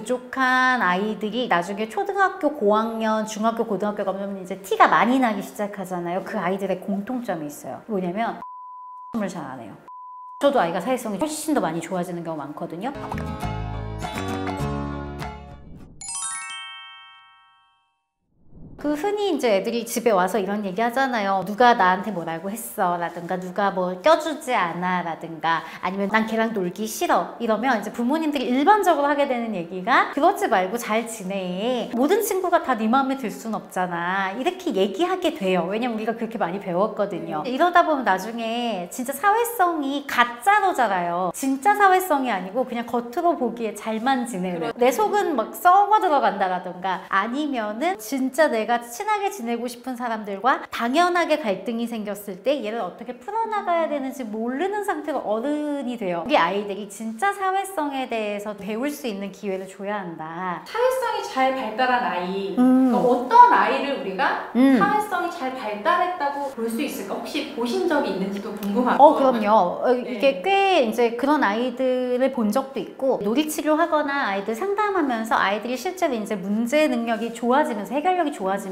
부족한 아이들이 나중에 초등학교 고학년, 중학교, 고등학교 가면 이제 티가 많이 나기 시작하잖아요. 그 아이들의 공통점이 있어요. 뭐냐면 을 잘 안 해요. 저도 아이가 사회성이 훨씬 더 많이 좋아지는 경우 많거든요. 그 흔히 이제 애들이 집에 와서 이런 얘기 하잖아요. 누가 나한테 뭐라고 했어 라든가 누가 뭐 껴주지 않아 라든가 아니면 난 걔랑 놀기 싫어 이러면 이제 부모님들이 일반적으로 하게 되는 얘기가 그러지 말고 잘 지내. 모든 친구가 다 네 마음에 들 순 없잖아. 이렇게 얘기하게 돼요. 왜냐면 우리가 그렇게 많이 배웠거든요. 이러다 보면 나중에 진짜 사회성이 가짜로 자라요. 진짜 사회성이 아니고 그냥 겉으로 보기에 잘만 지내는. 내 속은 막 썩어 들어간다라든가 아니면은 진짜 내가 친하게 지내고 싶은 사람들과 당연하게 갈등이 생겼을 때 얘를 어떻게 풀어나가야 되는지 모르는 상태로 어른이 돼요. 우리 아이들이 진짜 사회성에 대해서 배울 수 있는 기회를 줘야 한다. 사회성이 잘 발달한 아이, 그러니까 어떤 아이를 우리가 사회성이 잘 발달했다고 볼 수 있을까? 혹시 보신 적이 있는지도 궁금하고. 그럼요. 네. 이게 꽤 이제 그런 아이들을 본 적도 있고 놀이치료 하거나 아이들 상담하면서 아이들이 실제로 이제 문제 능력이 좋아지면서 해결력이 좋아지면서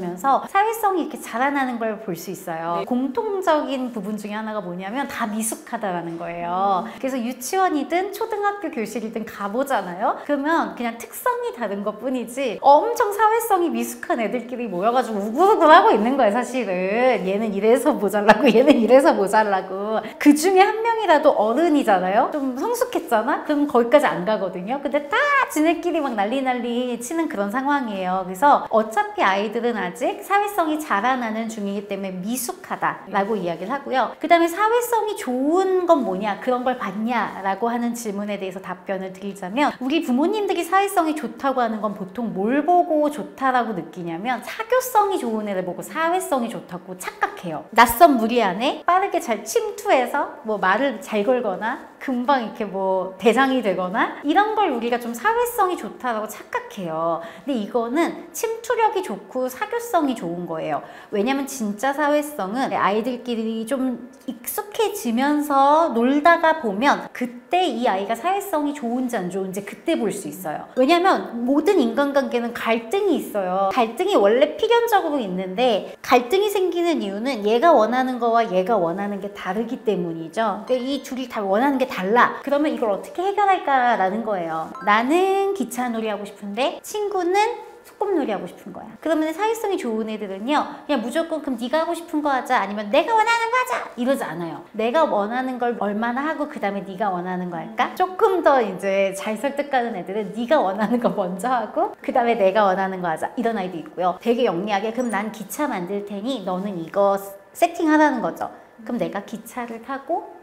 사회성이 이렇게 자라나는 걸 볼 수 있어요. 네. 공통적인 부분 중에 하나가 뭐냐면 다 미숙하다라는 거예요. 그래서 유치원이든 초등학교 교실이든 가보잖아요. 그러면 그냥 특성이 다른 것 뿐이지 엄청 사회성이 미숙한 애들끼리 모여가지고 우글우글하고 있는 거예요. 사실은 얘는 이래서 모자라고 얘는 이래서 모자라고. 그 중에 한 명이라도 어른이잖아요. 좀 성숙했잖아? 그럼 거기까지 안 가거든요. 근데 다 지네끼리 막 난리 치는 그런 상황이에요. 그래서 어차피 아이들은 아직 사회성이 자라나는 중이기 때문에 미숙하다라고 이야기를 하고요. 그 다음에 사회성이 좋은 건 뭐냐, 그런 걸 봤냐라고 하는 질문에 대해서 답변을 드리자면 우리 부모님들이 사회성이 좋다고 하는 건 보통 뭘 보고 좋다라고 느끼냐면 사교성이 좋은 애를 보고 사회성이 좋다고 착각해요. 낯선 무리 안에 빠르게 잘 침투해서 뭐 말을 잘 걸거나 금방 이렇게 뭐 대장이 되거나 이런 걸 우리가 좀 사회성이 좋다라고 착각해요. 근데 이거는 침투력이 좋고 사교성이 좋은 거예요. 왜냐면 진짜 사회성은 아이들끼리 좀 익숙해지면서 놀다가 보면 그때 이 아이가 사회성이 좋은지 안 좋은지 그때 볼 수 있어요. 왜냐면 모든 인간관계는 갈등이 있어요. 갈등이 원래 필연적으로 있는데 갈등이 생기는 이유는 얘가 원하는 거와 얘가 원하는 게 다르기 때문이죠. 그러니까 이 둘이 다 원하는 게 달라. 그러면 이걸 어떻게 해결할까라는 거예요. 나는 기차놀이 하고 싶은데 친구는 소꿉놀이 하고 싶은 거야. 그러면 사회성이 좋은 애들은요 그냥 무조건 그럼 네가 하고 싶은 거 하자 아니면 내가 원하는 거 하자 이러지 않아요. 내가 원하는 걸 얼마나 하고 그 다음에 네가 원하는 거 할까? 조금 더 이제 잘 설득하는 애들은 네가 원하는 거 먼저 하고 그 다음에 내가 원하는 거 하자 이런 아이도 있고요. 되게 영리하게 그럼 난 기차 만들 테니 너는 이거 세팅하라는 거죠. 그럼 내가 기차를 타고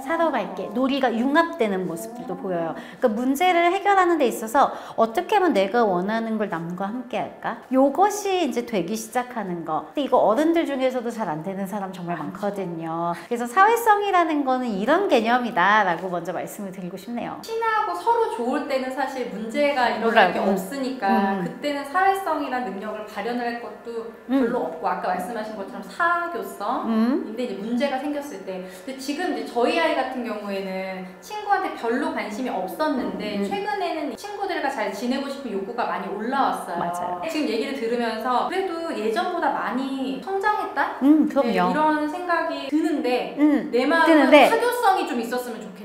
사러 갈게. 놀이가 융합되는 모습들도 보여요. 그러니까 문제를 해결하는 데 있어서 어떻게 하면 내가 원하는 걸 남과 함께 할까? 요것이 이제 되기 시작하는 거. 근데 이거 어른들 중에서도 잘 안 되는 사람 정말 많거든요. 그래서 사회성이라는 거는 이런 개념이다 라고 먼저 말씀을 드리고 싶네요. 친하고 서로 좋을 때는 사실 문제가 일어날 게 없으니까 그때는 사회성이란 능력을 발현을 할 것도 별로 없고 아까 말씀하신 것처럼 사교성 근데 이제 문제가 생겼을 때 근데 지금 이제 저희 아이 같은 경우에는 친구한테 별로 관심이 없었는데 최근에는 친구들과 잘 지내고 싶은 욕구가 많이 올라왔어요. 맞아요. 지금 얘기를 들으면서 그래도 예전보다 많이 성장했다? 그럼요. 네, 이런 생각이 드는데 내 마음은 사교성이 좀 있었으면 좋겠는데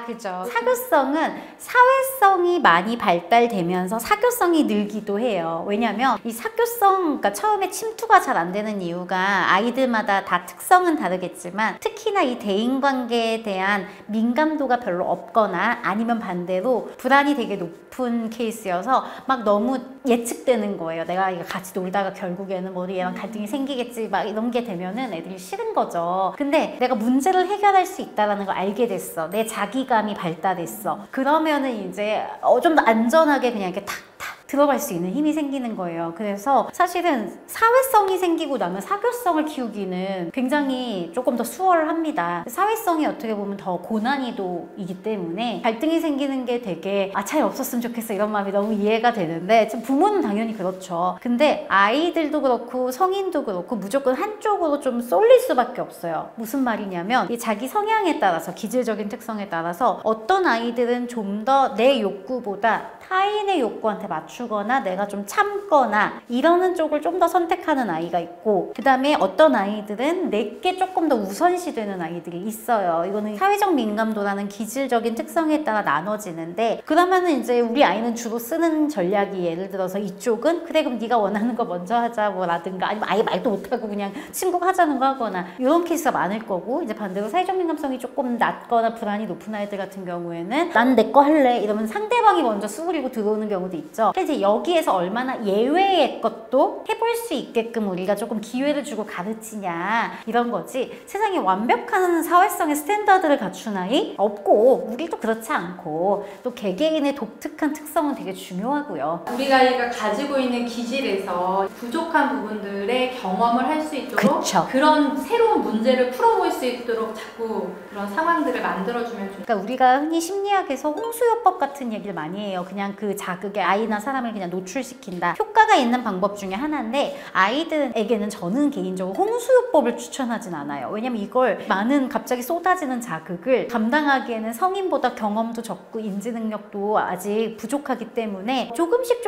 그죠. 사교성은 사회성이 많이 발달되면서 사교성이 늘기도 해요. 왜냐면 이 사교성, 그러니까 처음에 침투가 잘 안 되는 이유가 아이들마다 다 특성은 다르겠지만 특히나 이 대인관계에 대한 민감도가 별로 없거나 아니면 반대로 불안이 되게 높은 케이스여서 막 너무 예측되는 거예요. 내가 이거 같이 놀다가 결국에는 뭐 얘랑 갈등이 생기겠지 막 이런 게 되면은 애들이 싫은 거죠. 근데 내가 문제를 해결할 수 있다는 걸 알게 됐어. 내 자기감이 발달했어. 그러면은 이제 좀 더 안전하게 그냥 이렇게 탁탁 들어갈 수 있는 힘이 생기는 거예요. 그래서 사실은 사회성이 생기고 나면 사교성을 키우기는 굉장히 조금 더 수월합니다. 사회성이 어떻게 보면 더 고난이도이기 때문에 갈등이 생기는 게 되게 차이 없었으면 좋겠어 이런 마음이 너무 이해가 되는데 좀 부모는 당연히 그렇죠. 근데 아이들도 그렇고 성인도 그렇고 무조건 한쪽으로 좀 쏠릴 수밖에 없어요. 무슨 말이냐면 이 자기 성향에 따라서 기질적인 특성에 따라서 어떤 아이들은 좀 더 내 욕구보다 타인의 욕구한테 맞추거나 내가 좀 참거나 이러는 쪽을 좀 더 선택하는 아이가 있고, 그 다음에 어떤 아이들은 내게 조금 더 우선시 되는 아이들이 있어요. 이거는 사회적 민감도라는 기질적인 특성에 따라 나눠지는데, 그러면은 이제 우리 아이는 주로 쓰는 전략이 예를 들어서 이쪽은 그래 그럼 네가 원하는 거 먼저 하자 뭐 라든가, 아니면 아예 말도 못하고 그냥 친구가 하자는 거 하거나 이런 케이스가 많을 거고, 이제 반대로 사회적 민감성이 조금 낮거나 불안이 높은 아이들 같은 경우에는 난 내 거 할래 이러면 상대방이 먼저 수그리고 들어오는 경우도 있죠. 그래서 이제 여기에서 얼마나 예외의 것도 해볼 수 있게끔 우리가 조금 기회를 주고 가르치냐 이런 거지, 세상에 완벽한 사회성의 스탠다드를 갖춘 아이 없고, 우리도 그렇지 않고 또 개개인의 독특한 특성은 되게 중요하고요. 우리 아이가 가지고 있는 기질에서 부족한 부분들의 경험을 할 수 있도록 그쵸. 그런 새로운 문제를 풀어볼 수 있도록 자꾸 그런 상황들을 만들어주면 좋겠어요. 그러니까 우리가 흔히 심리학에서 홍수요법 같은 얘기를 많이 해요. 그냥 그 자극에 아이나 사람을 그냥 노출시킨다. 효과가 있는 방법 중에 하나인데, 아이들에게는 저는 개인적으로 홍수요법을 추천하진 않아요. 왜냐면 이걸 많은 갑자기 쏟아지는 자극을 감당하기에는 성인보다 경험도 적고 인지 능력도 아직 부족하기 때문에 조금씩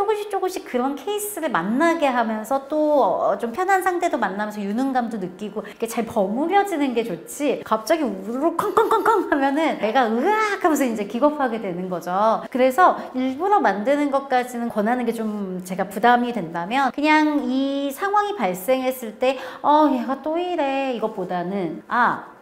그런 케이스를 만나게 하면서 또 좀 편한 상대도 만나면서 유능감도 느끼고 이렇게 잘 버무려지는 게 좋지, 갑자기 우르르 쾅쾅쾅쾅 하면은 애가 으악 하면서 이제 기겁하게 되는 거죠. 그래서 일부러 만드는 것까지는 권하는 게 좀 제가 부담이 된다면, 그냥 이 상황이 발생했을 때 얘가 또 이래 이것보다는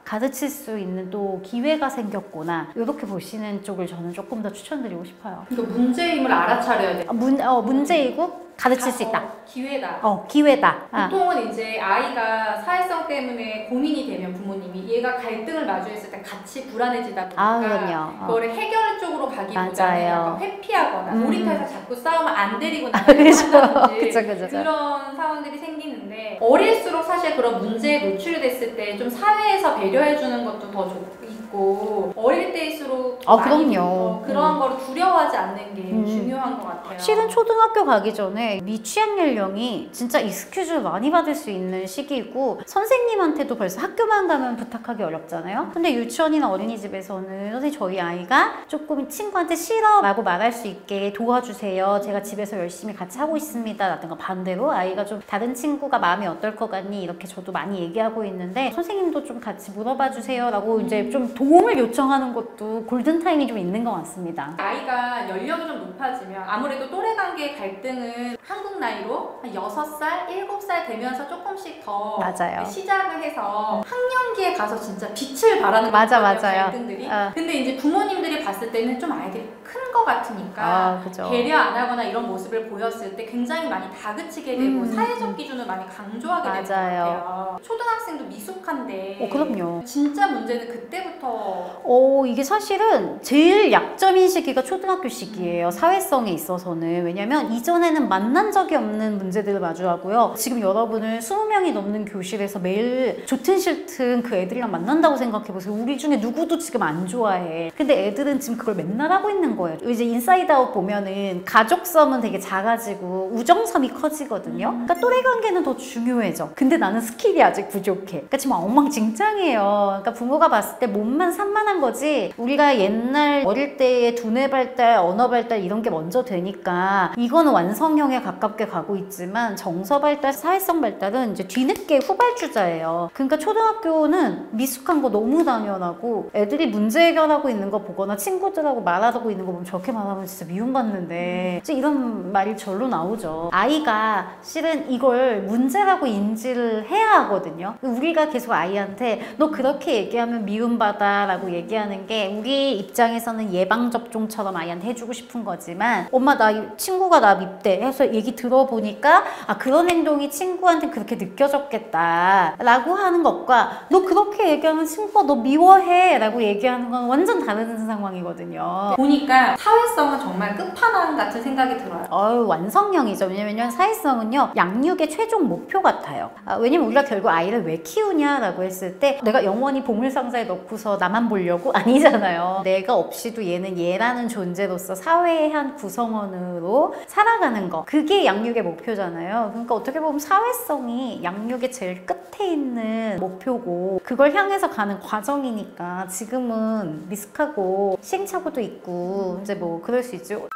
가르칠 수 있는 또 기회가 생겼구나 이렇게 보시는 쪽을 저는 조금 더 추천드리고 싶어요. 그러니까 문제임을 알아차려야 돼요. 문제이고 가르칠 수 있다. 기회다. 기회다. 보통은 이제 아이가 사회성 때문에 고민이 되면 부모님이 얘가 갈등을 마주했을 때 같이 불안해지다 보니까 그럼요. 그거를 해결 쪽으로 가기보다는 맞아요. 약간 회피하거나 놀이터에서 자꾸 싸우면 안 데리고 그렇죠. 나가든지 그쵸. 그런 상황들이 생기는데, 어릴수록 사실 그런 문제에 노출이 됐을 때 좀 사회에서 배려해주는 것도 더 있고, 어릴 때일수록 그럼요. 그런 거를 두려워하지 않는 게 중요한 것 같아요. 실은 초등학교 가기 전에 미취학 연령이 진짜 익스큐즈를 많이 받을 수 있는 시기이고, 선생님한테도 벌써 학교만 가면 부탁하기 어렵잖아요. 근데 유치원이나 어린이집에서는 선생님 저희 아이가 조금 친구한테 싫어 라고 말할 수 있게 도와주세요, 제가 집에서 열심히 같이 하고 있습니다 라든가, 반대로 아이가 좀 다른 친구가 마음이 어떨 것 같니 이렇게 저도 많이 얘기하고 있는데, 선생님도 좀 같이 물어봐 주세요 라고 이제 좀 도움을 요청하는 것도 골든타임이 좀 있는 것 같습니다. 아이가 연령이 좀 높아지면 아무래도 또래 관계의 갈등은 한국 나이로 한 6살, 7살 되면서 조금씩 더 맞아요. 시작을 해서 학년기에 가서 진짜 빛을 발하는 맞아요. 갈등들이. 근데 이제 부모님들이 봤을 때는 좀 아이들이 큰 것 같으니까 그죠. 배려 안 하거나 이런 모습을 보였을 때 굉장히 많이 다그치게 되고 사회적 기준을 많이 강조하게 되는 것 같아요. 초등학생도 미숙한데 그럼요. 진짜 문제는 그때부터 이게 사실은 제일 약점인 시기가 초등학교 시기예요. 사회성에 있어서는. 왜냐면 이전에는 만난 적이 없는 문제들을 마주하고요. 지금 여러분을 20명이 넘는 교실에서 매일 좋든 싫든 그 애들이랑 만난다고 생각해보세요. 우리 중에 누구도 지금 안 좋아해. 근데 애들은 지금 그걸 맨날 하고 있는 거예요. 이제 인사이드 아웃 보면은 가족섬은 되게 작아지고 우정섬이 커지거든요. 그러니까 또래 관계는 더 중요해져. 근데 나는 스킬이 아직 부족해. 그러니까 지금 엉망진창이에요. 그러니까 부모가 봤을 때 몸만 산만한 거지, 우리가 옛날 어릴 때의 두뇌 발달, 언어 발달 이런 게 먼저 되니까 이거는 완성형에 가깝게 가고 있지만, 정서 발달, 사회성 발달은 이제 뒤늦게 후발주자예요. 그러니까 초등학교는 미숙한 거 너무 당연하고, 애들이 문제 해결하고 있는 거 보거나 친구들하고 말하고 있는 거 보면 저렇게 말하면 진짜 미움받는데, 이런 말이 절로 나오죠. 아이가 실은 이걸 문제라고 인지를 해야 하거든요. 우리가 계속 아이한테 너 그렇게 얘기하면 미움받아, 위험하다라고 얘기하는 게 우리 입장에서는 예방접종처럼 아이한테 해주고 싶은 거지만 엄마 나 친구가 나 밉대 해서 얘기 들어보니까 아 그런 행동이 친구한테 그렇게 느껴졌겠다 라고 하는 것과 너 그렇게 얘기하면 친구가 너 미워해 라고 얘기하는 건 완전 다른 상황이거든요. 보니까 사회성은 정말 끝판왕 같은 생각이 들어요. 완성형이죠. 왜냐면 사회성은요 양육의 최종 목표 같아요. 왜냐면 우리가 결국 아이를 왜 키우냐라고 했을 때 내가 영원히 보물상자에 넣고서 나만 보려고? 아니잖아요. 내가 없이도 얘는 얘라는 존재로서 사회의 한 구성원으로 살아가는 거, 그게 양육의 목표잖아요. 그러니까 어떻게 보면 사회성이 양육의 제일 끝에 있는 목표고 그걸 향해서 가는 과정이니까 지금은 리스크하고 시행착오도 있고 이제 뭐 그럴 수 있죠.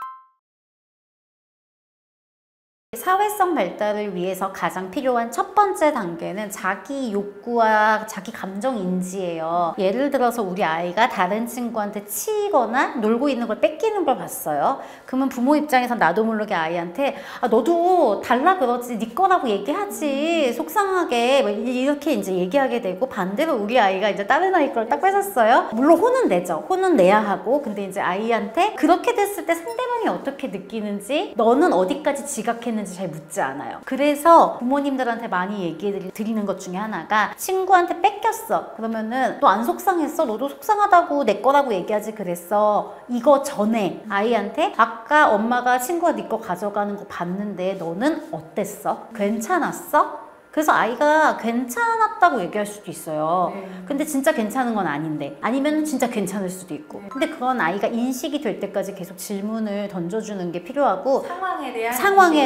사회성 발달을 위해서 가장 필요한 첫 번째 단계는 자기 욕구와 자기 감정 인지예요. 예를 들어서 우리 아이가 다른 친구한테 치거나 놀고 있는 걸 뺏기는 걸 봤어요. 그러면 부모 입장에서 나도 모르게 아이한테 아, 너도 달라 그러지 네 거라고 얘기하지 속상하게 이렇게 이제 얘기하게 되고, 반대로 우리 아이가 이제 다른 아이 걸 딱 뺏었어요. 물론 혼은 내죠. 혼은 내야 하고, 근데 이제 아이한테 그렇게 됐을 때 상대방이 어떻게 느끼는지, 너는 어디까지 지각했는지 잘 묻지 않아요. 그래서 부모님들한테 많이 얘기 드리는 것 중에 하나가, 친구한테 뺏겼어 그러면은 너 안 속상했어? 너도 속상하다고 내 거라고 얘기하지 그랬어. 이거 전에 아이한테 아까 엄마가 친구가 네 거 가져가는 거 봤는데 너는 어땠어? 괜찮았어? 그래서 아이가 괜찮았다고 얘기할 수도 있어요. 근데 진짜 괜찮은 건 아닌데, 아니면 진짜 괜찮을 수도 있고. 근데 그건 아이가 인식이 될 때까지 계속 질문을 던져주는 게 필요하고, 상황에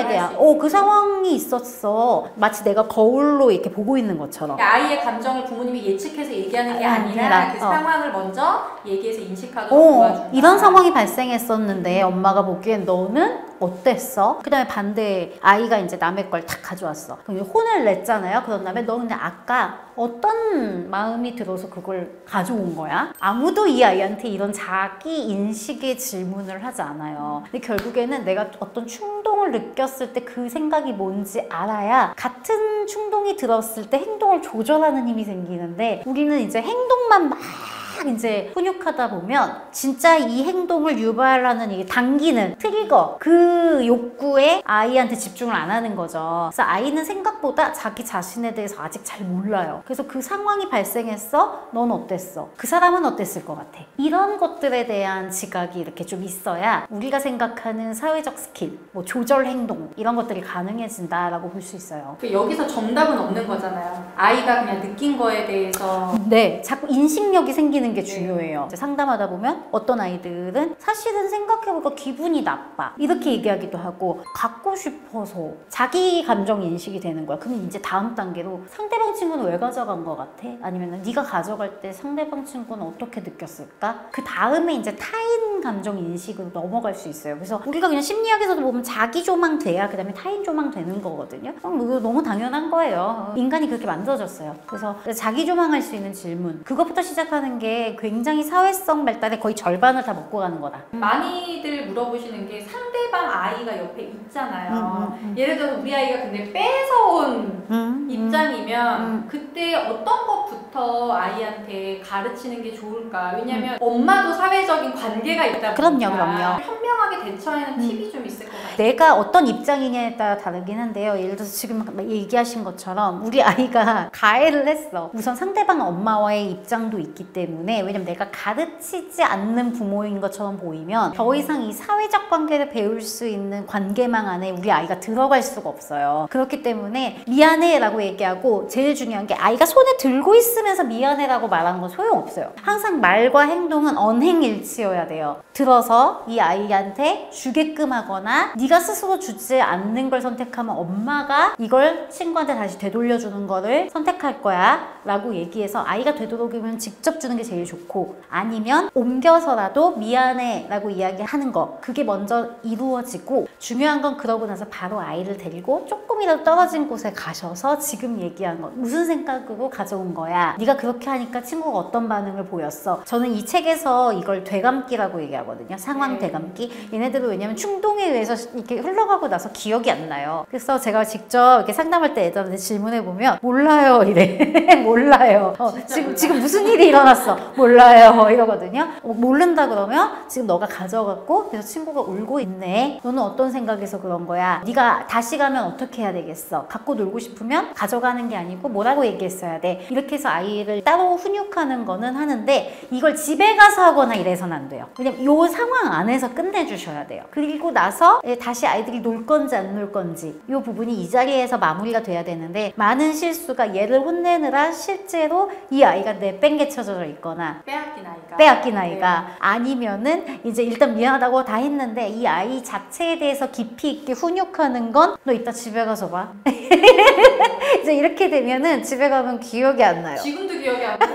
대한 그 상황이 있었어. 마치 내가 거울로 이렇게 보고 있는 것처럼. 그러니까 아이의 감정을 부모님이 예측해서 얘기하는 게 아니라 그 상황을 먼저 얘기해서 인식하도록 도와준다. 이런 상황이 발생했었는데 엄마가 보기엔 너는 어땠어? 그 다음에 반대, 아이가 이제 남의 걸 탁 가져왔어. 그럼 혼을 냈잖아요. 그런 다음에 너 근데 아까 어떤 마음이 들어서 그걸 가져온 거야? 아무도 이 아이한테 이런 자기 인식의 질문을 하지 않아요. 근데 결국에는 내가 어떤 충동을 느꼈을 때 그 생각이 뭔지 알아야 같은 충동이 들었을 때 행동을 조절하는 힘이 생기는데, 우리는 이제 행동만 막 이제 훈육하다 보면 진짜 이 행동을 유발하는 이 당기는 트리거, 그 욕구에 아이한테 집중을 안 하는 거죠. 그래서 아이는 생각보다 자기 자신에 대해서 아직 잘 몰라요. 그래서 그 상황이 발생했어? 넌 어땠어? 그 사람은 어땠을 것 같아? 이런 것들에 대한 지각이 이렇게 좀 있어야 우리가 생각하는 사회적 스킬, 뭐 조절 행동, 이런 것들이 가능해진다라고 볼 수 있어요. 여기서 정답은 없는 거잖아요. 아이가 그냥 느낀 거에 대해서 자꾸 인식력이 생기는 게 중요해요. 이제 상담하다 보면 어떤 아이들은 사실은 생각해보니까 기분이 나빠 이렇게 얘기하기도 하고, 갖고 싶어서 자기 감정 인식이 되는 거야. 그럼 이제 다음 단계로 상대방 친구는 왜 가져간 것 같아? 아니면 네가 가져갈 때 상대방 친구는 어떻게 느꼈을까? 그 다음에 이제 타인 감정 인식으로 넘어갈 수 있어요. 그래서 우리가 그냥 심리학에서도 보면 자기 조망 돼야 그 다음에 타인 조망 되는 거거든요. 이거 너무 당연한 거예요. 인간이 그렇게 만들어졌어요. 그래서 자기 조망할 수 있는 질문, 그것부터 시작하는 게 굉장히 사회성 발달의 거의 절반을 다 먹고 가는 거다. 많이들 물어보시는 게, 상대방 아이가 옆에 있잖아요. 예를 들어서 우리 아이가 근데 뺏어온 입장이면 그때 어떤 것부터 아이한테 가르치는 게 좋을까? 왜냐면 엄마도 사회적인 관계가 있다 보니까 그럼요. 현명하게 대처하는 팁이 좀 있을 것 같아요. 내가 어떤 입장이냐에 따라 다르긴 한데요. 예를 들어서 지금 얘기하신 것처럼 우리 아이가 가해를 했어. 우선 상대방 엄마와의 입장도 있기 때문에, 왜냐면 내가 가르치지 않는 부모인 것처럼 보이면 더 이상 이 사회적 관계를 배울 수 있는 관계망 안에 우리 아이가 들어갈 수가 없어요. 그렇기 때문에 미안해 라고 얘기하고, 제일 중요한 게 아이가 손에 들고 있으면서 미안해 라고 말하는 건 소용없어요. 항상 말과 행동은 언행일치여야 돼요. 들어서 이 아이한테 주게끔 하거나 네가 스스로 주지 않는 걸 선택하면 엄마가 이걸 친구한테 다시 되돌려주는 거를 선택할 거야 라고 얘기해서, 아이가 되도록이면 직접 주는 게 제일 좋고, 아니면 옮겨서라도 미안해 라고 이야기하는 거, 그게 먼저 이루어지고, 중요한 건 그러고 나서 바로 아이를 데리고 조금이라도 떨어진 곳에 가셔서 지금 얘기한 거 무슨 생각으로 가져온 거야 거야. 네가 그렇게 하니까 친구가 어떤 반응을 보였어. 저는 이 책에서 이걸 되감기라고 얘기하거든요. 상황 되감기. 얘네들은 왜냐면 충동에 의해서 이렇게 흘러가고 나서 기억이 안 나요. 그래서 제가 직접 이렇게 상담할 때 애들한테 질문해보면 몰라요 이래. 몰라요. 지금 무슨 일이 일어났어? 몰라요 이러거든요. 모른다 그러면 지금 너가 가져갔고 그래서 친구가 울고 있네. 너는 어떤 생각에서 그런 거야? 네가 다시 가면 어떻게 해야 되겠어? 갖고 놀고 싶으면 가져가는 게 아니고 뭐라고 얘기했어야 돼. 이렇게 해서 아이를 따로 훈육하는 거는 하는데 이걸 집에 가서 하거나 이래서는 안 돼요. 왜냐면 이 상황 안에서 끝내주셔야 돼요. 그리고 나서 다시 아이들이 놀 건지 안 놀 건지 이 부분이 이 자리에서 마무리가 돼야 되는데 많은 실수가 얘를 혼내느라 실제로 이 아이가 내팽개쳐져 있거나 빼앗긴 아이가 네. 아니면은 이제 일단 미안하다고 다 했는데 이 아이 자체에 대해서 깊이 있게 훈육하는 건 너 이따 집에 가서 봐. 이제 이렇게 되면은 집에 가면 기억이 안 나요. 지금도 기억이 안 나요.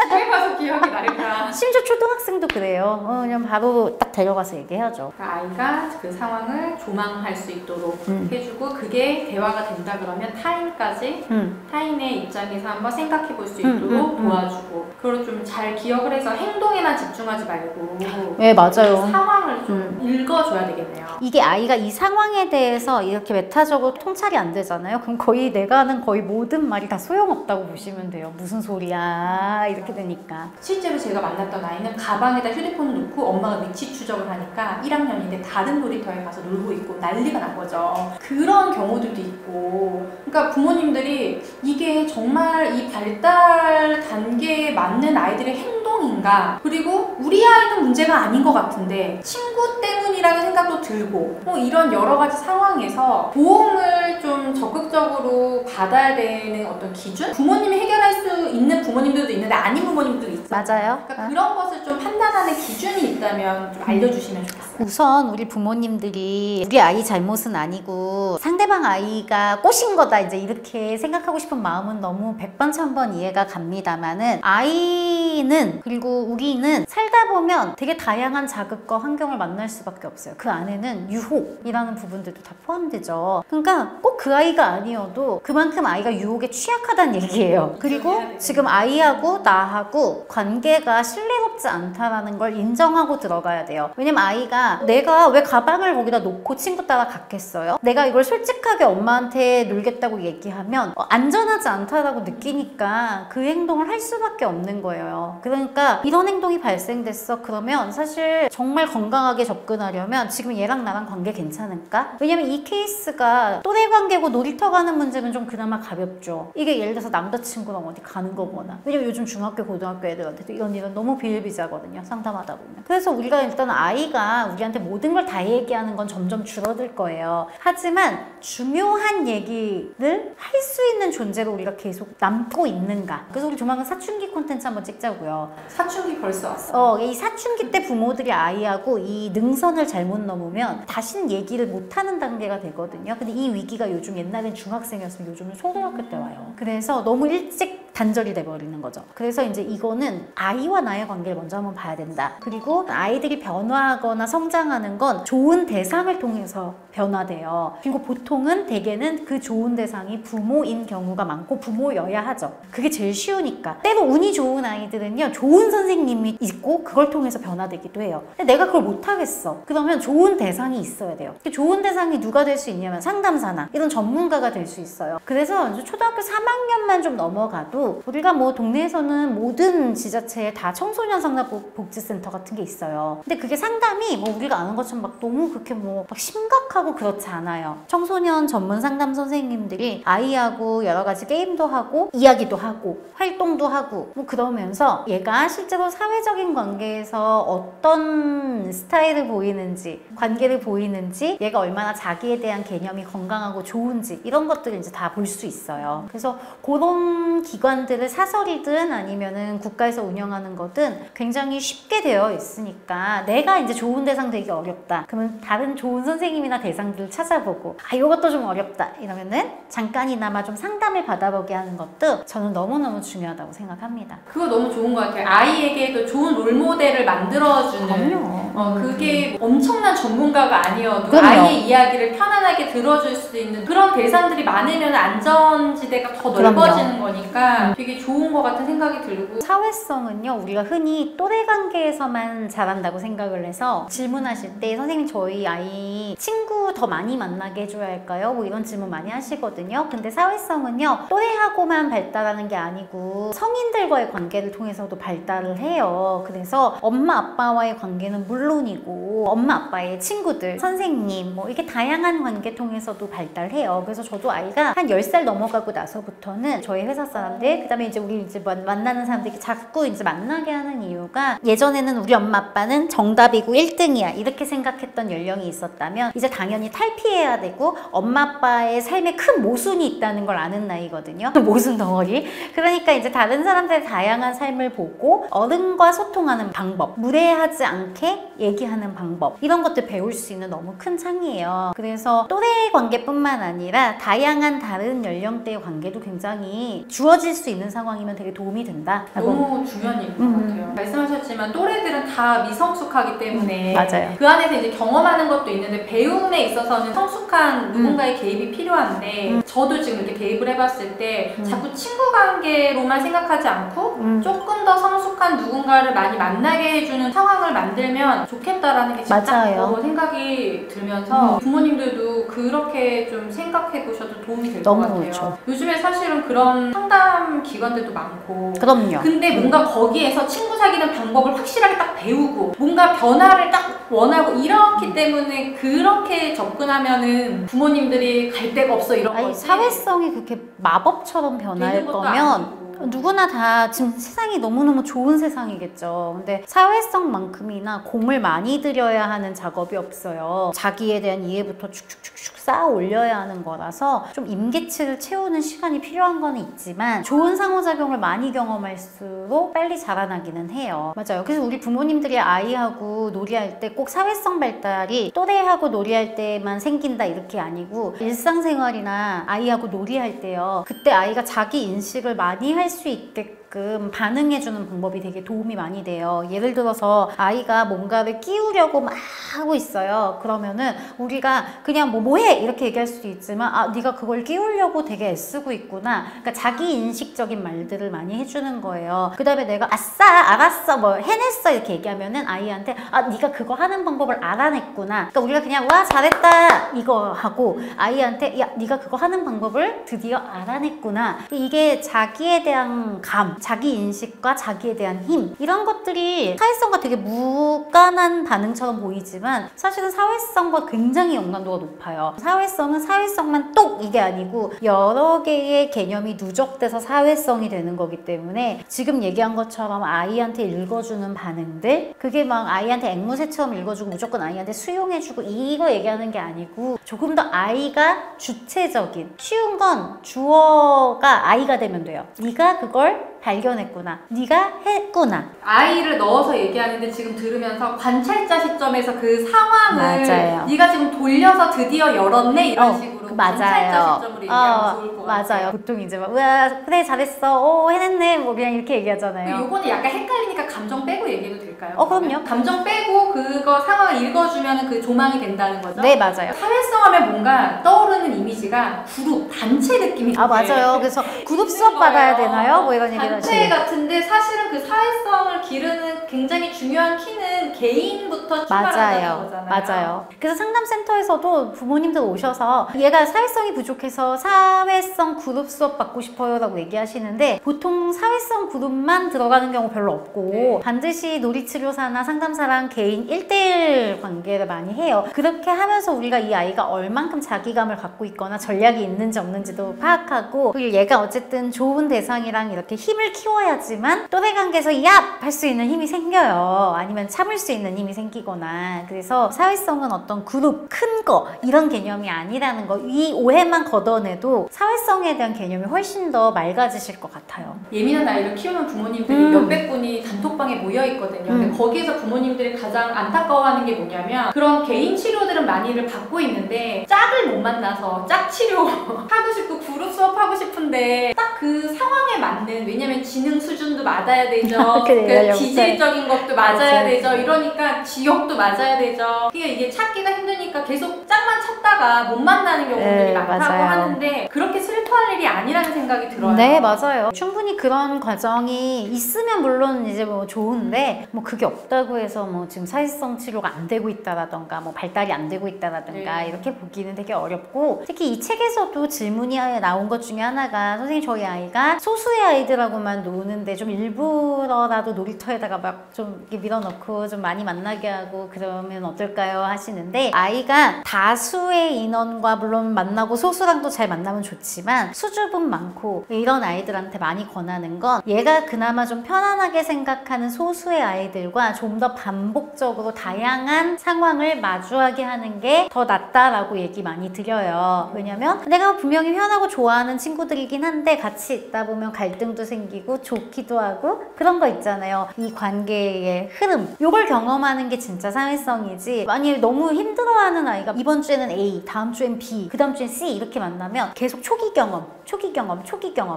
집에 가서 기억이 나니까. 심지어 초등학생도 그래요. 그냥 바로 딱 데려가서 얘기해야죠. 그러니까 아이가 그 상황을 조망할 수 있도록 해주고 그게 대화가 된다 그러면 타인까지 타인의 입장에서 한번 생각해 볼 수 있도록 도와주고 그걸 좀 잘 기억을 해서 행동에만 집중하지 말고 네, 맞아요. 그 상황을 좀 읽어줘야 되겠네요. 이게 아이가 이 상황에 대해서 이렇게 메타적으로 통찰이 안 되잖아요. 그럼 거의 내가 하는 거의 모든 말이 다 소용없다고 보시면 돼요. 무슨 소리야 이렇게 되니까. 실제로 제가 만났던 아이는 가방에다 휴대폰을 놓고 엄마가 위치 추적을 하니까 1학년인데 다른 놀이터에 가서 놀고 있고 난리가 난 거죠. 그런 경우들도 있고 그러니까 부모님들이 이게 정말 이 발달 단계에 맞는 아이들의 행동인가 그리고 우리 아이는 문제가 아닌 것 같은데 친구 때문이라는 생각도 들고 이런 여러 가지 상황에서 도움을 좀 적극적으로 받아야 되는 어떤 기준? 부모님이 해결할 수 있는 부모님들도 있는데 아닌 부모님들도 있어요. 맞아요. 그러니까 그런 것을 좀 판단하는 기준이 있다면 좀 알려주시면 좋겠어요. 우선 우리 부모님들이 우리 아이 잘못은 아니고 상대방 아이가 꼬신 거다 이제 이렇게 생각하고 싶은 마음은 너무 백번천번 이해가 갑니다만은 아이는 그리고 우리는 살다 보면 되게 다양한 자극과 환경을 만날 수밖에 없어요. 그 안에는 유혹이라는 부분들도 다 포함되죠. 그러니까 꼭 그 아이가 아니어도 그만큼 아이가 유혹에 취약하다는 얘기예요. 그리고 지금 아이하고 나하고 관계가 신뢰롭지 않다라는 걸 인정하고 들어가야 돼요. 왜냐면 아이가 내가 왜 가방을 거기다 놓고 친구 따라 갔겠어요? 내가 이걸 솔직하게 엄마한테 놀겠다고 얘기하면 안전하지 않다라고 느끼니까 그 행동을 할 수밖에 없는 거예요. 그러니까 이런 행동이 발생됐어. 그러면 사실 정말 건강하게 접근하려면 지금 얘랑 나랑 관계 괜찮을까? 왜냐면 이 케이스가 또래 관계고 놀이터 가는 문제는 좀 그나마 가볍죠. 이게 예를 들어서 남자친구랑 어디 가는 거거나 왜냐면 요즘 중학교 고등학교 애들한테도 이런 일은 너무 비일비재하거든요. 상담하다 보면. 그래서 우리가 일단 아이가 우리한테 모든 걸 다 얘기하는 건 점점 줄어들 거예요. 하지만 중요한 얘기를 할 수 있는 존재로 우리가 계속 남고 있는가. 그래서 우리 조만간 사춘기 콘텐츠 한번 찍자고요. 사춘기 벌써 왔어. 이 사춘기 때 부모들이 아이하고 이 능선을 잘못 넘으면 다시는 얘기를 못하는 단계가 되거든요. 근데 이 위기가 요즘 옛날엔 중학생이었으면 요즘은 초등학교 때 와요. 그래서 너무 일찍 단절이 돼버리는 거죠. 그래서 이제 이거는 아이와 나의 관계를 먼저 한번 봐야 된다. 그리고 아이들이 변화하거나 성장하는 건 좋은 대상을 통해서 변화돼요. 그리고 보통은 대개는 그 좋은 대상이 부모인 경우가 많고 부모여야 하죠. 그게 제일 쉬우니까. 때로 운이 좋은 아이들은요. 좋은 선생님이 있고 그걸 통해서 변화되기도 해요. 근데 내가 그걸 못하겠어. 그러면 좋은 대상이 있어야 돼요. 좋은 대상이 누가 될 수 있냐면 상담사나 이런 전문가가 될 수 있어요. 그래서 초등학교 3학년만 좀 넘어가도 우리가 뭐 동네에서는 모든 지자체에 다 청소년 상담복지센터 같은 게 있어요. 근데 그게 상담이 뭐 우리가 아는 것처럼 막 너무 그렇게 뭐 막 심각하고 그렇지 않아요. 청소년 전문 상담 선생님들이 아이하고 여러 가지 게임도 하고 이야기도 하고 활동도 하고 뭐 그러면서 얘가 실제로 사회적인 관계에서 어떤 스타일을 보이는지 관계를 보이는지 얘가 얼마나 자기에 대한 개념이 건강하고 좋은지 이런 것들을 이제 다 볼 수 있어요. 그래서 그런 기관들을 사설이든 아니면은 국가에서 운영하는 거든 굉장히 쉽게 되어 있으니까 내가 이제 좋은 대상 되기 어렵다. 그러면 다른 좋은 선생님이나 대상들을 찾아보고 이것도 좀 어렵다. 이러면은 잠깐이나마 좀 상담을 받아보게 하는 것도 저는 너무너무 중요하다고 생각합니다. 그거 너무 좋은 것 같아요. 아이에게도 좋은 롤모델을 만들어주는 그럼요. 그게 엄청난 전문가가 아니어도 그럼요. 아이의 이야기를 편안하게 들어줄 수 있는 그런 대상들이 많으면 안전지대가 더 넓어지는 거니까 보니까 되게 좋은 것 같은 생각이 들고. 사회성은요, 우리가 흔히 또래 관계에서만 자란다고 생각을 해서 질문하실 때 선생님 저희 아이 친구 더 많이 만나게 해줘야 할까요? 뭐 이런 질문 많이 하시거든요. 근데 사회성은요, 또래하고만 발달하는 게 아니고 성인들과의 관계를 통해서도 발달을 해요. 그래서 엄마 아빠와의 관계는 물론이고 엄마 아빠의 친구들, 선생님 뭐 이렇게 다양한 관계 통해서도 발달해요. 그래서 저도 아이가 한 10살 넘어가고 나서부터는 저희 회사 사람들, 그 다음에 이제 우리 이제 만나는 사람들이 자꾸 이제 만나게 하는 이유가, 예전에는 우리 엄마 아빠는 정답이고 1등이야 이렇게 생각했던 연령이 있었다면 이제 당연히 탈피해야 되고 엄마 아빠의 삶에 큰 모순이 있다는 걸 아는 나이거든요. 모순 덩어리. 그러니까 이제 다른 사람들의 다양한 삶을 보고 어른과 소통하는 방법, 무례하지 않게 얘기하는 방법, 이런 것들 배울 수 있는 너무 큰 창이에요. 그래서 또래 관계뿐만 아니라 다양한 다른 연령대의 관계도 굉장히 주어질 수 있는 상황이면 되게 도움이 된다. 너무 중요한 얘기인 것 같아요. 말씀하셨지만 또래들은 다 미성숙하기 때문에 맞아요. 그 안에서 이제 경험하는 것도 있는데 배움에 있어서는 성숙한 누군가의 개입이 필요한데 저도 지금 이렇게 대입을 해봤을 때 자꾸 친구 관계로만 생각하지 않고 조금 더 성숙한 누군가를 많이 만나게 해주는 상황을 만들면 좋겠다라는 게 진짜 딱 생각이 들면서 부모님들도 그렇게 좀 생각해 보셔도 도움이 될 것 같아요. 그렇죠. 요즘에 사실은 그런 상담 기관들도 많고. 그럼요. 근데 뭔가 거기에서 친구 사귀는 방법을 확실하게 딱 배우고 뭔가 변화를 딱 원하고 이렇기 때문에 그렇게 접근하면은 부모님들이 갈 데가 없어 이런 거지. 사회성이 그렇게 마법처럼 변할 거면 누구나 다 지금 세상이 너무너무 좋은 세상이겠죠. 근데 사회성만큼이나 공을 많이 들여야 하는 작업이 없어요. 자기에 대한 이해부터 축축축축 쌓아 올려야 하는 거라서 좀 임계치를 채우는 시간이 필요한 건 있지만 좋은 상호작용을 많이 경험할수록 빨리 자라나기는 해요. 맞아요. 그래서 우리 부모님들이 아이하고 놀이할 때 꼭 사회성 발달이 또래하고 놀이할 때만 생긴다 이렇게 아니고 일상생활이나 아이하고 놀이할 때요. 그때 아이가 자기 인식을 많이 할 수 있게끔 반응해주는 방법이 되게 도움이 많이 돼요. 예를 들어서 아이가 뭔가를 끼우려고 막 하고 있어요. 그러면은 우리가 그냥 뭐해 이렇게 얘기할 수도 있지만 네가 그걸 끼우려고 되게 애쓰고 있구나. 그러니까 자기 인식적인 말들을 많이 해주는 거예요. 그 다음에 내가 아싸 알았어 뭐 해냈어 이렇게 얘기하면은 아이한테 네가 그거 하는 방법을 알아냈구나. 그러니까 우리가 그냥 와 잘했다 이거 하고 아이한테 야 네가 그거 하는 방법을 드디어 알아냈구나. 이게 자기에 대한 감, 자기 인식과 자기에 대한 힘, 이런 것들이 사회성과 되게 무관한 반응처럼 보이지만 사실은 사회성과 굉장히 연관도가 높아요. 사회성은 사회성만 똑 이게 아니고 여러 개의 개념이 누적돼서 사회성이 되는 거기 때문에 지금 얘기한 것처럼 아이한테 읽어주는 반응들, 그게 막 아이한테 앵무새처럼 읽어주고 무조건 아이한테 수용해주고 이거 얘기하는 게 아니고 조금 더 아이가 주체적인, 쉬운 건 주어가 아이가 되면 돼요. 네가 그걸 발견했구나. 네가 했구나. 아이를 넣어서 얘기하는데 지금 들으면서 관찰자 시점에서 그 상황을 네가 지금 돌려서 드디어 열었네 이런 식으로 관찰자 시점으로 얘기하면 좋을 것 같아요. 맞아요. 보통 이제 막 우와 그래 잘했어. 해냈네. 뭐 그냥 이렇게 얘기하잖아요. 요거는 약간 헷갈리니까 감정 빼고 얘기해도 될까요? 그럼요. 감정 빼고 그거 상황을 읽어주면 그 조망이 된다는 거죠? 네 맞아요. 사회성 하면 뭔가 떠오르는 이미지가 그룹, 단체 느낌이 맞아요. 그래서 그룹 수업 받아야 되나요? 뭐 이런 얘기를 단체 같은데 사실은 그 사회성을 기르는 굉장히 중요한 키는 개인부터 출발한다는 거잖아요. 맞아요. 그래서 상담센터에서도 부모님들 오셔서 얘가 사회성이 부족해서 사회성 그룹 수업 받고 싶어요 라고 얘기하시는데 보통 사회성 그룹만 들어가는 경우 별로 없고 반드시 놀이치료사나 상담사랑 개인 1대1 관계를 많이 해요. 그렇게 하면서 우리가 이 아이가 얼만큼 자기감을 갖고 있거나 전략이 있는지 없는지도 파악하고 그리고 얘가 어쨌든 좋은 대상이랑 이렇게 힘을 키워야지만 또래 관계에서 얍! 할 수 있는 힘이 생겨요. 아니면 참을 수 있는 힘이 생기거나. 그래서 사회성은 어떤 그룹, 큰 거 이런 개념이 아니라는 거, 이 오해만 걷어내도 사회성에 대한 개념이 훨씬 더 맑아지실 것 같아요. 예민한 아이를 키우는 부모님들이 몇백 분이 단톡방에 모여 있거든요. 근데 거기에서 부모님들이 가장 안타까워하는 게 뭐냐면 그런 개인 치료들은 많이를 받고 있는데 짝을 못 만나서 짝 치료 하고 싶고 그룹 수업 하고 싶은데 딱 그 상황에 맞는, 왜냐면 지능 수준도 맞아야 되죠. 그 기질적인 것도 맞아야 되죠. 이러니까 지역도 맞아야 되죠. 그러니까 이게 찾기가 힘드니까 계속 짝만 찾다가 못 만나는 경우들이 많다고 하는데 그렇게 슬퍼 생소할 일이 아니라는 생각이 들어요. 네, 맞아요. 충분히 그런 과정이 있으면 물론 이제 뭐 좋은데 뭐 그게 없다고 해서 뭐 지금 사회성 치료가 안 되고 있다라던가 뭐 발달이 안 되고 있다라던가 네. 이렇게 보기는 되게 어렵고, 특히 이 책에서도 질문이 나온 것 중에 하나가, 선생님 저희 아이가 소수의 아이들하고만 노는데 좀 일부러라도 놀이터에다가 막 좀 이렇게 밀어넣고 좀 많이 만나게 하고 그러면 어떨까요 하시는데, 아이가 다수의 인원과 물론 만나고 소수랑도 잘 만나면 좋지만 수줍음 많고 이런 아이들한테 많이 권하는 건, 얘가 그나마 좀 편안하게 생각하는 소수의 아이들과 좀 더 반복적으로 다양한 상황을 마주하게 하는 게 더 낫다라고 얘기 많이 드려요. 왜냐면 내가 분명히 편하고 좋아하는 친구들이긴 한데 같이 있다 보면 갈등도 생기고 좋기도 하고 그런 거 있잖아요. 이 관계의 흐름, 요걸 경험하는 게 진짜 사회성이지, 만약에 너무 힘들어하는 아이가 이번 주에는 A, 다음 주엔 B, 그 다음 주엔 C 이렇게 만나면 계속 초기 경험.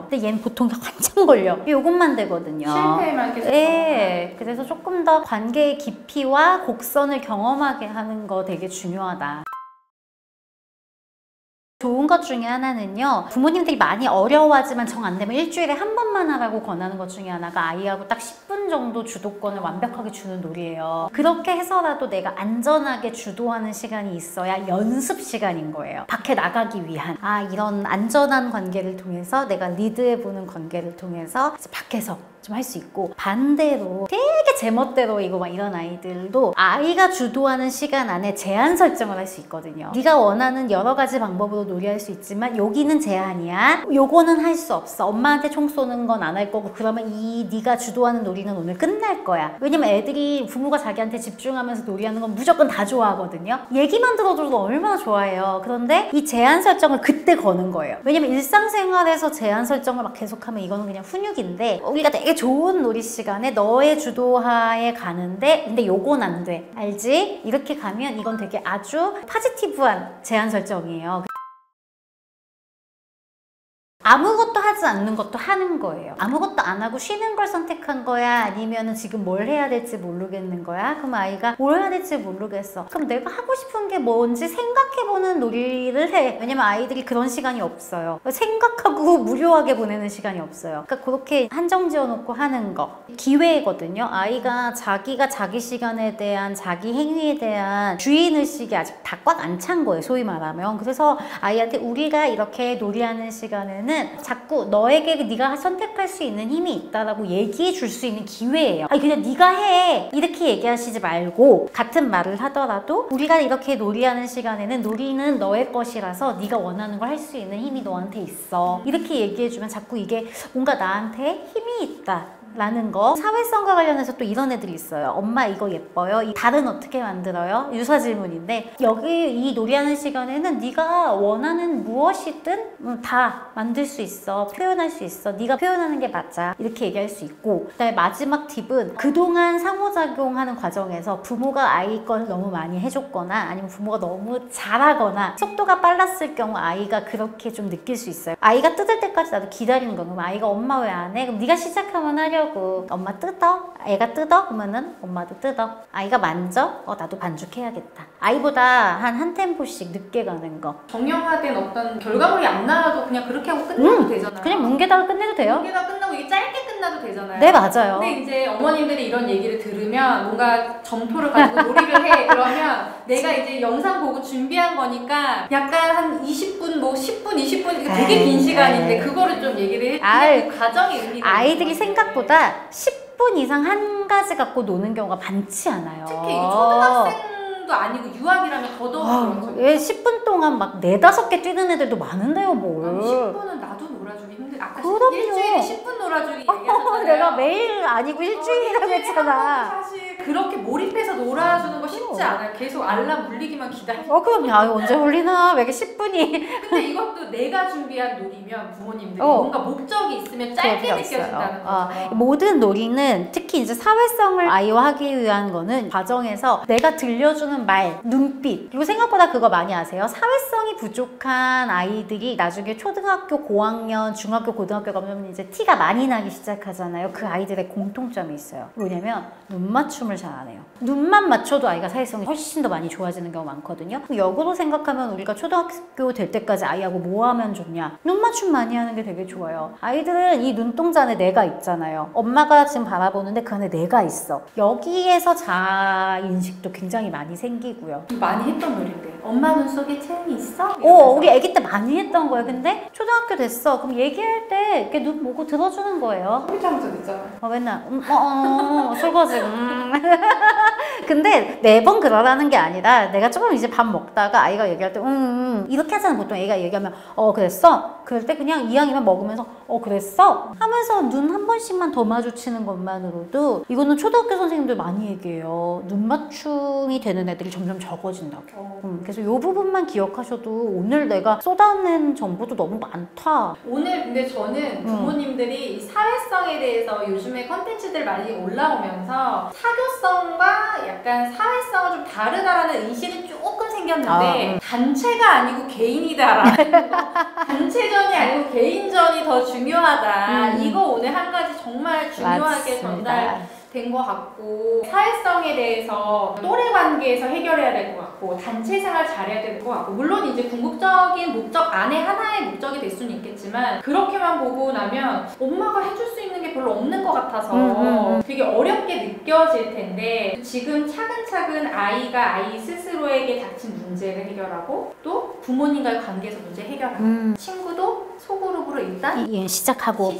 근데 얘는 보통 한참 걸려. 요것만 되거든요. 실패만 계속. 네, 그래서 조금 더 관계의 깊이와 곡선을 경험하게 하는 거 되게 중요하다. 좋은 것 중에 하나는요, 부모님들이 많이 어려워하지만 정 안 되면 일주일에 한 번만 하라고 권하는 것 중에 하나가 아이하고 딱 10분 정도 주도권을 완벽하게 주는 놀이에요. 그렇게 해서라도 내가 안전하게 주도하는 시간이 있어야 연습 시간인 거예요. 밖에 나가기 위한, 이런 안전한 관계를 통해서, 내가 리드해보는 관계를 통해서 이제 밖에서 좀 할 수 있고, 반대로 되게 제멋대로 이거 막 이런 아이들도 아이가 주도하는 시간 안에 제한 설정을 할 수 있거든요. 네가 원하는 여러 가지 방법으로 놀이할 수 있지만 여기는 제한이야, 요거는 할 수 없어, 엄마한테 총 쏘는 건 안 할 거고, 그러면 이 네가 주도하는 놀이는 오늘 끝날 거야. 왜냐면 애들이 부모가 자기한테 집중하면서 놀이하는 건 무조건 다 좋아하거든요. 얘기만 들어줘도 얼마나 좋아해요. 그런데 이 제한 설정을 그때 거는 거예요. 왜냐면 일상생활에서 제한 설정을 막 계속하면 이거는 그냥 훈육인데, 우리가 되게 좋은 놀이 시간에 너의 주도하에 가는데 근데 요건 안 돼, 알지? 이렇게 가면 이건 되게 아주 포지티브한 제한 설정이에요. 아무것도 하지 않는 것도 하는 거예요. 아무것도 안 하고 쉬는 걸 선택한 거야? 아니면 지금 뭘 해야 될지 모르겠는 거야? 그럼 아이가 뭘 해야 될지 모르겠어. 그럼 내가 하고 싶은 게 뭔지 생각해보는 놀이를 해. 왜냐면 아이들이 그런 시간이 없어요. 생각하고 무료하게 보내는 시간이 없어요. 그러니까 그렇게 한정 지어놓고 하는 거. 기회거든요. 아이가 자기가 자기 시간에 대한, 자기 행위에 대한 주인의식이 아직 다 꽉 안 찬 거예요. 소위 말하면. 그래서 아이한테 우리가 이렇게 놀이하는 시간에는 자꾸 너에게 네가 선택할 수 있는 힘이 있다라고 얘기해 줄 수 있는 기회예요. 그냥 네가 해, 이렇게 얘기하시지 말고, 같은 말을 하더라도 우리가 이렇게 놀이하는 시간에는 놀이는 너의 것이라서 네가 원하는 걸 할 수 있는 힘이 너한테 있어, 이렇게 얘기해 주면 자꾸 이게 뭔가 나한테 힘이 있다 라는 거. 사회성과 관련해서 또 이런 애들이 있어요. 엄마 이거 예뻐요? 이 달은 어떻게 만들어요? 유사 질문인데, 여기 이 놀이하는 시간에는 네가 원하는 무엇이든 다 만들 수 있어, 표현할 수 있어, 네가 표현하는 게 맞아, 이렇게 얘기할 수 있고. 그다음에 마지막 팁은, 그동안 상호작용하는 과정에서 부모가 아이 걸 너무 많이 해줬거나 아니면 부모가 너무 잘하거나 속도가 빨랐을 경우 아이가 그렇게 좀 느낄 수 있어요. 아이가 뜯을 때까지 나도 기다리는 거. 그럼 아이가 엄마 왜 안 해? 그럼 네가 시작하면 하려고. 엄마 뜯어? 애가 뜯어? 그러면은 엄마도 뜯어. 아이가 만져? 나도 반죽해야겠다. 아이보다 한 템포씩 늦게 가는 거. 정형화된 어떤 결과물이 안 나와도 그냥 그렇게 하고 끝내도 되잖아요. 그냥 뭉개다가 끝내도 돼요. 뭉개다 끝나고 이게 짧게 끝나도 되잖아요. 네, 맞아요. 근데 이제 어머님들이 이런 얘기를 들으면 뭔가 점토를 가지고 놀이를 해. 그러면 내가 이제 영상 보고 준비한 거니까 약간 한 20분, 뭐 10분, 20분, 되게 긴 시간인데 그거를 좀 얘기를 해. 그 과정이 의미가 아이들이 생각보다 10분 이상 한 가지 갖고 노는 경우가 많지 않아요. 특히 이거 초등학생도 아니고 유아기라면 더더욱 그렇죠. 왜 10분 동안 막 4-5개 뛰는 애들도 많은데요, 뭘. 10분은 나도 놀아주기 힘들. 아까 그럼요. 일주일에 10분 놀아주기 얘기하셨잖아요. 내가 매일 아니고 일주일이라고 했잖아. 사실 그렇게 몰입해서 놀아주는 거 쉽지 않아요. 계속 알람 울리기만 기다리고. 그럼 언제 울리나? 왜 이렇게 10분이. 근데 이것도 내가 준비한 놀이면 부모님들이 뭔가 목적이 있으면 짧게 느껴진다는 거죠. 모든 놀이는, 특히 이제 사회성을 아이와 하기 위한 거는, 과정에서 내가 들려주는 말, 눈빛, 그리고 생각보다 그거 많이 아세요? 사회성이 부족한 아이들이 나중에 초등학교 고학년, 중학교, 고등학교 가면 이제 티가 많이 나기 시작하잖아요. 그 아이들의 공통점이 있어요. 뭐냐면 눈맞춤을 맞춤을 잘 안 해요. 눈만 맞춰도 아이가 사회성이 훨씬 더 많이 좋아지는 경우가 많거든요. 역으로 생각하면 우리가 초등학교 될 때까지 아이하고 뭐 하면 좋냐? 눈 맞춤 많이 하는 게 되게 좋아요. 아이들은 이 눈동자 안에 내가 있잖아요. 엄마가 지금 바라보는데 그 안에 내가 있어. 여기에서 자아인식도 굉장히 많이 생기고요. 많이 했던 놀인데 엄마 눈 속에 채은이 있어? 우리 아기 때 많이 했던 거예요. 근데 초등학교 됐어. 그럼 얘기할 때 이렇게 눈 보고 들어주는 거예요. 홀장전 있잖아. 맨날 설거지. 근데 매번 그러라는 게 아니라 내가 조금 이제 밥 먹다가 아이가 얘기할 때 이렇게 하잖아. 보통 애가 얘기하면 그랬어? 그럴 때 그냥 이왕이면 먹으면서 그랬어? 하면서 눈 한 번씩만 더 마주치는 것만으로도 이거는 초등학교 선생님들 많이 얘기해요. 눈 맞춤이 되는 애들이 점점 적어진다고. 그래서 이 부분만 기억하셔도 오늘 내가 쏟아낸 정보도 너무 많다. 오늘 근데 저는 부모님들이 이 사회성에 대해서 요즘에 컨텐츠들 많이 올라오면서 사교성과 약간 사회성은 좀 다르다라는 인식은 조금 생겼는데 단체가 아니고 개인이다라는 거, 단체전이 아니고 개인전이 더 중요하다. 이거 오늘 한 가지 정말 중요하게 전달된 것 같고 사회성에 대해서 또래 관계에서 해결해야 될 것 같고 단체 생활 잘해야 될 것 같고 물론 이제 궁극적인 목적 안에 하나의 목적이 될 수는 있겠지만 그렇게만 보고 나면 엄마가 해줄 수 있는 게 별로 없는 것 같아서 되게 어렵게 느껴질 텐데 지금 차근차근 아이가 아이 스스로에게 닥친 문제를 해결하고 또 부모님과의 관계에서 문제 해결하고 친구도 소그룹으로 일단 시작하고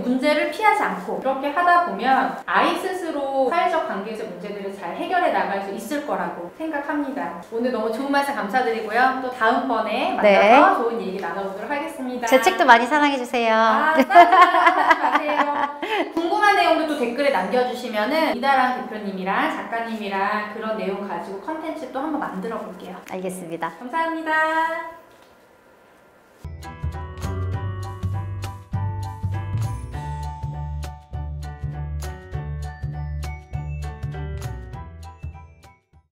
문제를 피하지 않고 그렇게 하다 보면 아이 스스로 사회적 관계에서 문제들을 잘 해결해 나갈 수 있을 거라고 생각합니다. 오늘 너무 좋은 말씀 감사드리고요. 또 다음번에 만나서 좋은 얘기 나눠보도록 하겠습니다. 제 책도 많이 사랑해주세요. 하지 마세요. 궁금한 내용도 또 댓글에 남겨주시면은 이다랑 대표님이랑 작가님이랑 그런 내용 가지고 컨텐츠 또 한번 만들어 볼게요. 알겠습니다. 감사합니다.